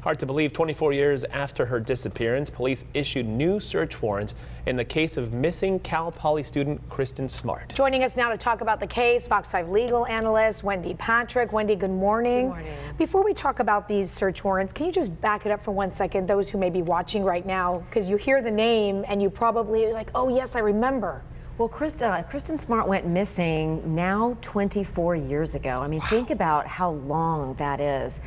Hard to believe 24 years after her disappearance, police issued new search warrants in the case of missing Cal Poly student Kristen Smart. Joining us now to talk about the case, Fox 5 legal analyst Wendy Patrick. Wendy, good morning. Good morning. Before we talk about these search warrants, can you just back it up for 1 second, those who may be watching right now, because you hear the name and you probably are like, oh yes, I remember. Well, Kristen Smart went missing now 24 years ago. I mean, think about how long that is.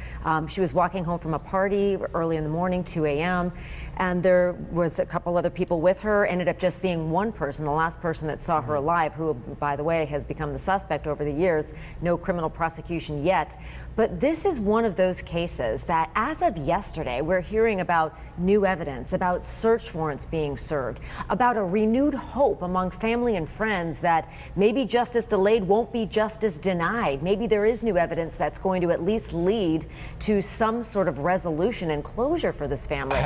She was walking home from a party early in the morning, 2 a.m., and there was a couple other people with her. Ended up just being one person, the last person that saw her alive, who, by the way, has become the suspect over the years. No criminal prosecution yet. But this is one of those cases that, as of yesterday, we're hearing about new evidence, about search warrants being served, about a renewed hope among family and friends that maybe justice delayed won't be justice denied. Maybe there is new evidence that's going to at least lead to some sort of resolution and closure for this family.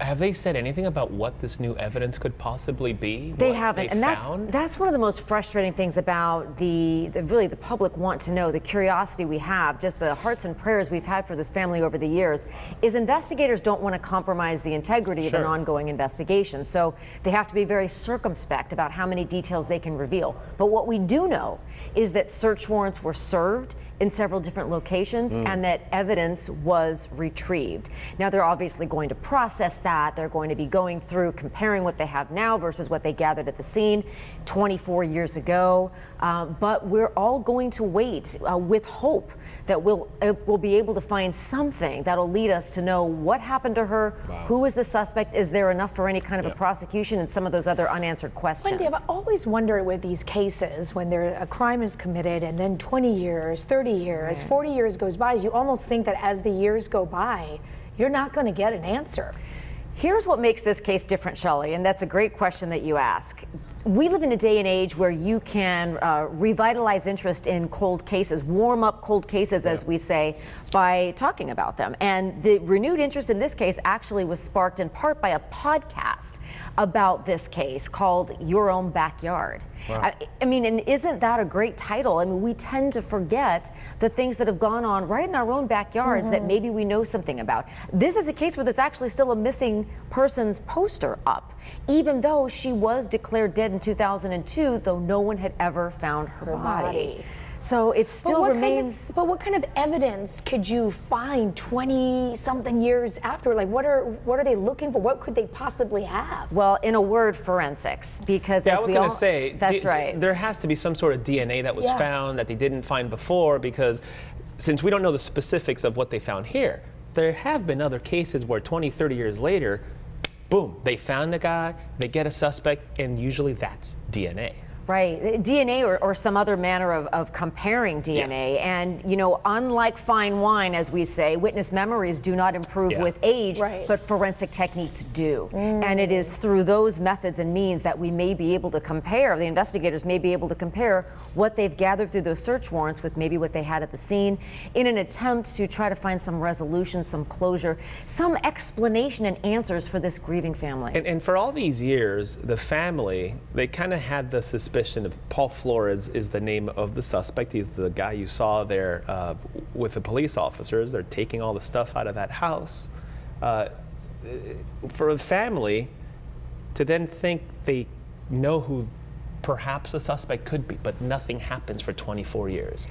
Have they said anything about what this new evidence could possibly be? They haven't, and that's one of the most frustrating things about really the public want to know, the curiosity we have, just the hearts and prayers we've had for this family over the years, is investigators don't want to compromise the integrity of an ongoing investigation. So they have to be very circumspect about how many details they can reveal. But what we do know is that search warrants were served in several different locations and that evidence was retrieved. Now they're obviously going to process that. They're going to be going through comparing what they have now versus what they gathered at the scene 24 years ago. But we're all going to wait with hope that we'll be able to find something that'll lead us to know what happened to her, who was the suspect, is there enough for any kind of a prosecution, and some of those other unanswered questions. Wendy, I've always wondered with these cases, when a crime is committed and then 20 years, 30 years, 40 years goes by, you almost think that as the years go by, you're not going to get an answer. Here's what makes this case different, Shelley, and that's a great question that you ask. We live in a day and age where you can revitalize interest in cold cases, warm up cold cases, as we say, by talking about them. And the renewed interest in this case actually was sparked in part by a podcast about this case called Your Own Backyard. Wow. I mean, and isn't that a great title? I mean, we tend to forget the things that have gone on right in our own backyards that maybe we know something about. This is a case where there's actually still a missing persons poster up, even though she was declared dead in 2002, though no one had ever found her body. So it still remains. But what kind of evidence could you find 20-something years after? Like, what are they looking for? What could they possibly have? Well, in a word, forensics, because I was going to say, that's right. There has to be some sort of DNA that was found that they didn't find before, because since we don't know the specifics of what they found here, there have been other cases where 20, 30 years later, boom, they found the guy, they get a suspect, and usually that's DNA. Right, DNA or some other manner of comparing DNA. And, you know, unlike fine wine, as we say, witness memories do not improve with age, but forensic techniques do. And it is through those methods and means that we may be able to compare, the investigators may be able to compare what they've gathered through those search warrants with maybe what they had at the scene in an attempt to try to find some resolution, some closure, some explanation and answers for this grieving family. And for all these years, the family, they kind of had the suspicion of Paul Flores is the name of the suspect. He's the guy you saw there with the police officers. They're taking all the stuff out of that house. For a family to then think they know who perhaps the suspect could be, but nothing happens for 24 years.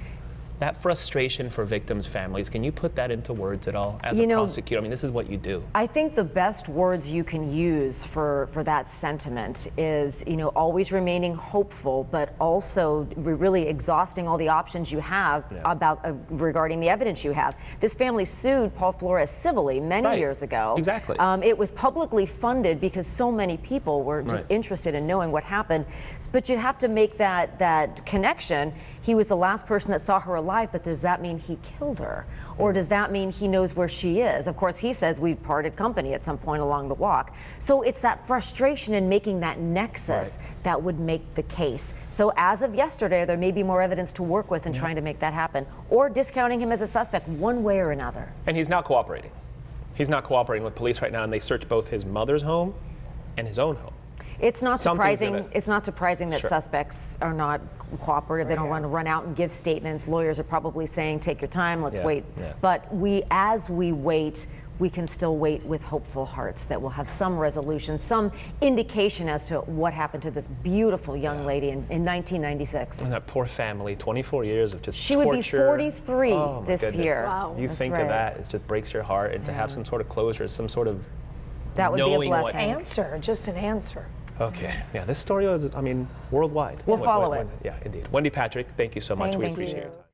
That frustration for victims' families, can you put that into words at all as a prosecutor? I mean, this is what you do. I think the best words you can use for that sentiment is, you know, always remaining hopeful, but also really exhausting all the options you have about regarding the evidence you have. This family sued Paul Flores civilly many years ago. Exactly. It was publicly funded because so many people were just interested in knowing what happened. But you have to make that connection. He was the last person that saw her alive, but does that mean he killed her? Or does that mean he knows where she is? Of course, he says we parted company at some point along the walk. So it's that frustration in making that nexus that would make the case. So as of yesterday, there may be more evidence to work with in trying to make that happen, or discounting him as a suspect one way or another. And he's not cooperating. He's not cooperating with police right now, and they search both his mother's home and his own home. It's not surprising. It's not surprising that suspects are not cooperative. They don't want to run out and give statements. Lawyers are probably saying, "Take your time. Let's wait." But as we wait, we can still wait with hopeful hearts that we'll have some resolution, some indication as to what happened to this beautiful young lady in 1996. And that poor family, 24 years of just She torture. would be 43 Oh, my this goodness. year. Wow. You That's think right. of that, it just breaks your heart, and to have some sort of closure, some sort of That would be a knowing what- blessing. Answer, just an answer. Okay, yeah, this story is, I mean, worldwide. We'll follow it. Yeah, indeed. Wendy Patrick, thank you so much. We Thank appreciate you. your time.